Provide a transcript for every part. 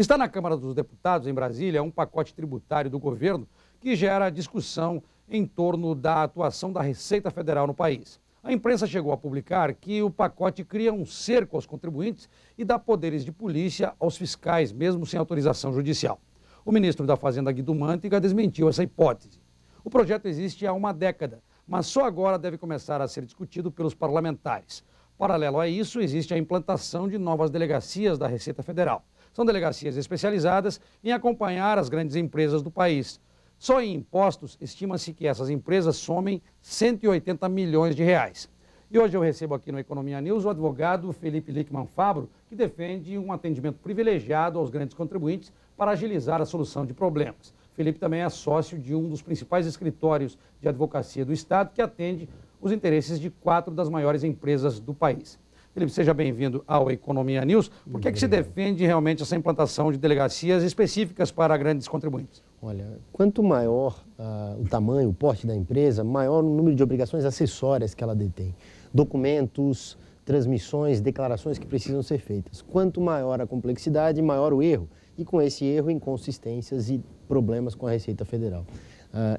Está na Câmara dos Deputados, em Brasília, um pacote tributário do governo que gera discussão em torno da atuação da Receita Federal no país. A imprensa chegou a publicar que o pacote cria um cerco aos contribuintes e dá poderes de polícia aos fiscais, mesmo sem autorização judicial. O ministro da Fazenda, Guido Mantega, desmentiu essa hipótese. O projeto existe há uma década, mas só agora deve começar a ser discutido pelos parlamentares. Paralelo a isso, existe a implantação de novas delegacias da Receita Federal. São delegacias especializadas em acompanhar as grandes empresas do país. Só em impostos, estima-se que essas empresas somem 180 milhões de reais. E hoje eu recebo aqui no Economia News o advogado Felipe Lickman Fabro, que defende um atendimento privilegiado aos grandes contribuintes para agilizar a solução de problemas. Felipe também é sócio de um dos principais escritórios de advocacia do Estado, que atende os interesses de 4 das maiores empresas do país. Felipe, seja bem-vindo ao Economia News. Por que se defende realmente essa implantação de delegacias específicas para grandes contribuintes? Olha, quanto maior o tamanho, o porte da empresa, maior o número de obrigações acessórias que ela detém. Documentos, transmissões, declarações que precisam ser feitas. Quanto maior a complexidade, maior o erro. E com esse erro, inconsistências e problemas com a Receita Federal.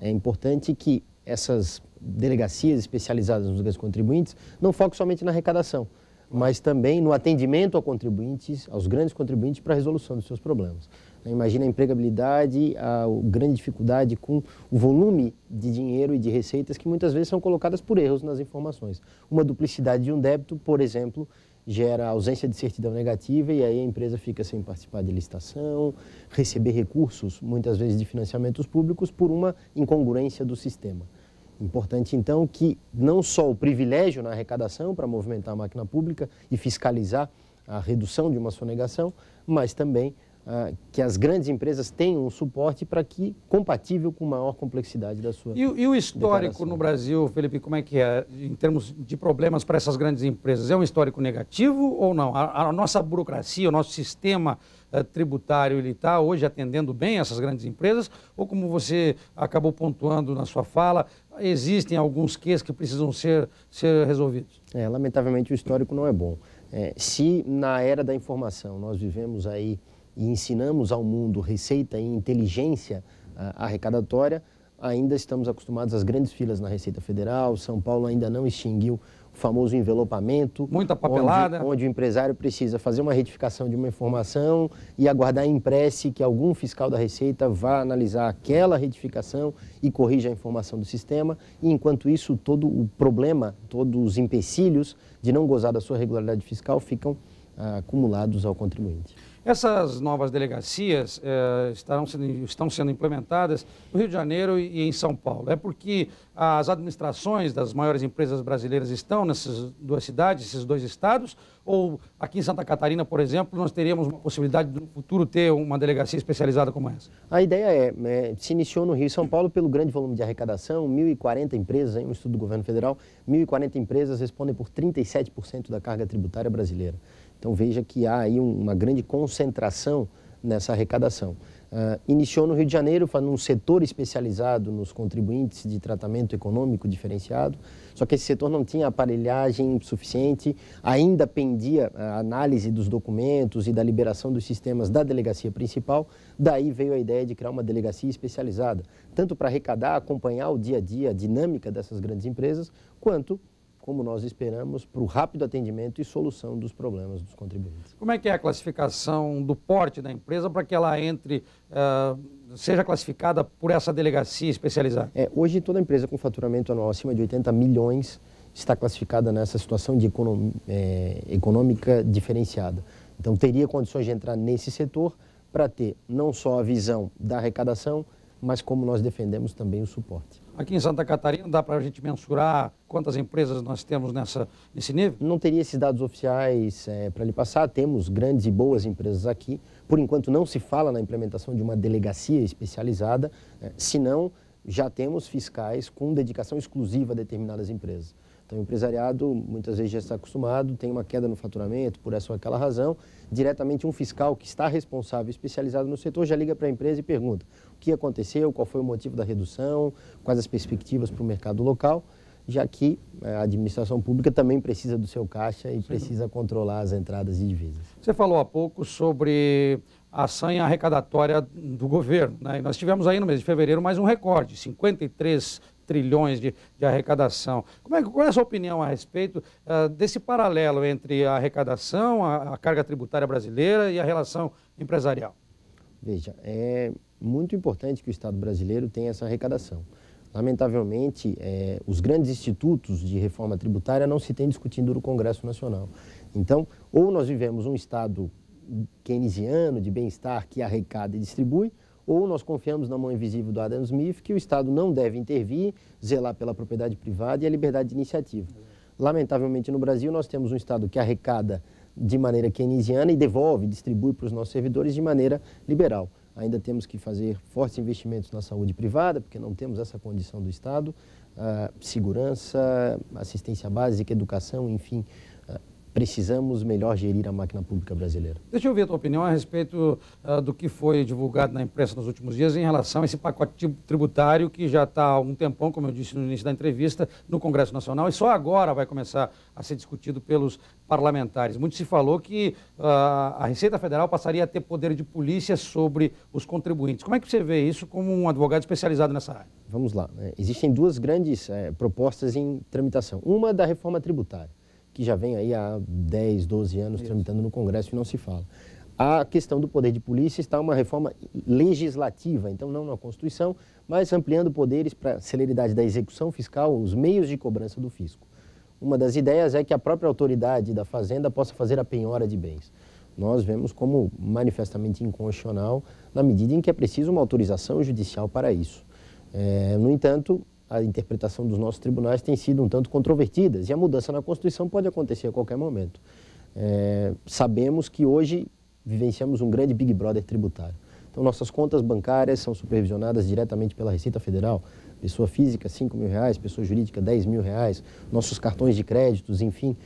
É importante que essas delegacias especializadas nos grandes contribuintes não foquem somente na arrecadação, mas também no atendimento a contribuintes, aos grandes contribuintes para a resolução dos seus problemas. Imagina a empregabilidade, a grande dificuldade com o volume de dinheiro e de receitas que muitas vezes são colocadas por erros nas informações. Uma duplicidade de um débito, por exemplo, gera ausência de certidão negativa e aí a empresa fica sem participar de licitação, receber recursos, muitas vezes de financiamentos públicos, por uma incongruência do sistema. Importante, então, que não só o privilégio na arrecadação para movimentar a máquina pública e fiscalizar a redução de uma sonegação, mas também que as grandes empresas tenham um suporte para que compatível com maior complexidade da sua E o histórico no Brasil, Felipe, como é que é em termos de problemas para essas grandes empresas? É um histórico negativo ou não? A nossa burocracia, o nosso sistema tributário, ele está hoje atendendo bem essas grandes empresas? Ou como você acabou pontuando na sua fala, existem alguns quês que precisam ser resolvidos? Lamentavelmente o histórico não é bom. Se na era da informação nós vivemos aí e ensinamos ao mundo receita e inteligência arrecadatória, ainda estamos acostumados às grandes filas na Receita Federal. São Paulo ainda não extinguiu o famoso envelopamento. Muita papelada. Onde o empresário precisa fazer uma retificação de uma informação e aguardar em prece que algum fiscal da Receita vá analisar aquela retificação e corrija a informação do sistema. E enquanto isso, todo o problema, todos os empecilhos de não gozar da sua regularidade fiscal ficam acumulados ao contribuinte. Essas novas delegacias estão sendo implementadas no Rio de Janeiro e em São Paulo. É porque as administrações das maiores empresas brasileiras estão nessas duas cidades, esses dois estados? Ou aqui em Santa Catarina, por exemplo, nós teríamos uma possibilidade de no futuro ter uma delegacia especializada como essa? A ideia se iniciou no Rio e São Paulo pelo grande volume de arrecadação, 1.040 empresas, um estudo do governo federal, 1.040 empresas respondem por 37% da carga tributária brasileira. Então veja que há aí uma grande concentração nessa arrecadação. Iniciou no Rio de Janeiro, num setor especializado nos contribuintes de tratamento econômico diferenciado, só que esse setor não tinha aparelhagem suficiente, ainda pendia a análise dos documentos e da liberação dos sistemas da delegacia principal. Daí veio a ideia de criar uma delegacia especializada, tanto para arrecadar, acompanhar o dia a dia, a dinâmica dessas grandes empresas, quanto, como nós esperamos, para o rápido atendimento e solução dos problemas dos contribuintes. Como é que é a classificação do porte da empresa para que ela seja classificada por essa delegacia especializada? Hoje toda empresa com faturamento anual acima de 80 milhões está classificada nessa situação de econômica diferenciada. Então teria condições de entrar nesse setor para ter não só a visão da arrecadação, mas como nós defendemos também o suporte. Aqui em Santa Catarina dá para a gente mensurar quantas empresas nós temos nesse nível? Não teria esses dados oficiais para lhe passar, temos grandes e boas empresas aqui. Por enquanto não se fala na implementação de uma delegacia especializada, senão já temos fiscais com dedicação exclusiva a determinadas empresas. Então o empresariado muitas vezes já está acostumado, tem uma queda no faturamento por essa ou aquela razão, diretamente um fiscal que está responsável, especializado no setor, já liga para a empresa e pergunta o que aconteceu, qual foi o motivo da redução, quais as perspectivas para o mercado local, já que a administração pública também precisa do seu caixa e precisa controlar as entradas e divisas. Você falou há pouco sobre a sanha arrecadatória do governo, né? E nós tivemos aí no mês de fevereiro mais um recorde, 53 trilhões de arrecadação. Qual é a sua opinião a respeito desse paralelo entre a arrecadação, a carga tributária brasileira e a relação empresarial? Veja, é muito importante que o Estado brasileiro tenha essa arrecadação. Lamentavelmente, os grandes institutos de reforma tributária não se têm discutindo no Congresso Nacional. Então, ou nós vivemos um Estado keynesiano de bem-estar que arrecada e distribui, ou nós confiamos na mão invisível do Adam Smith que o Estado não deve intervir, zelar pela propriedade privada e a liberdade de iniciativa. Lamentavelmente, no Brasil, nós temos um Estado que arrecada de maneira keynesiana e devolve, distribui para os nossos servidores de maneira liberal. Ainda temos que fazer fortes investimentos na saúde privada, porque não temos essa condição do Estado, segurança, assistência básica, educação, enfim, precisamos melhor gerir a máquina pública brasileira. Deixa eu ouvir a tua opinião a respeito do que foi divulgado na imprensa nos últimos dias em relação a esse pacote tributário que já está há algum tempão, como eu disse no início da entrevista, no Congresso Nacional e só agora vai começar a ser discutido pelos parlamentares. Muito se falou que a Receita Federal passaria a ter poder de polícia sobre os contribuintes. Como é que você vê isso como um advogado especializado nessa área? Vamos lá. Existem duas grandes propostas em tramitação. Uma da reforma tributária, que já vem aí há 10, 12 anos tramitando no Congresso e não se fala. A questão do poder de polícia está uma reforma legislativa, então não na Constituição, mas ampliando poderes para a celeridade da execução fiscal, os meios de cobrança do fisco. Uma das ideias é que a própria autoridade da Fazenda possa fazer a penhora de bens. Nós vemos como manifestamente inconstitucional, na medida em que é preciso uma autorização judicial para isso. No entanto, a interpretação dos nossos tribunais tem sido um tanto controvertidas e a mudança na Constituição pode acontecer a qualquer momento. Sabemos que hoje vivenciamos um grande Big Brother tributário. Então, nossas contas bancárias são supervisionadas diretamente pela Receita Federal, pessoa física R$5.000, pessoa jurídica R$10.000, nossos cartões de créditos, enfim.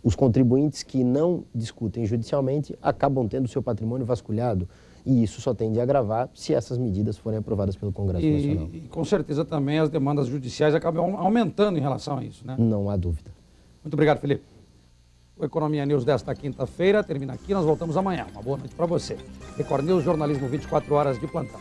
Os contribuintes que não discutem judicialmente acabam tendo seu patrimônio vasculhado. E isso só tende a agravar se essas medidas forem aprovadas pelo Congresso Nacional. E com certeza também as demandas judiciais acabam aumentando em relação a isso, né? Não há dúvida. Muito obrigado, Felipe. O Economia News desta quinta-feira termina aqui. Nós voltamos amanhã. Uma boa noite para você. Record News, jornalismo 24 horas de plantão.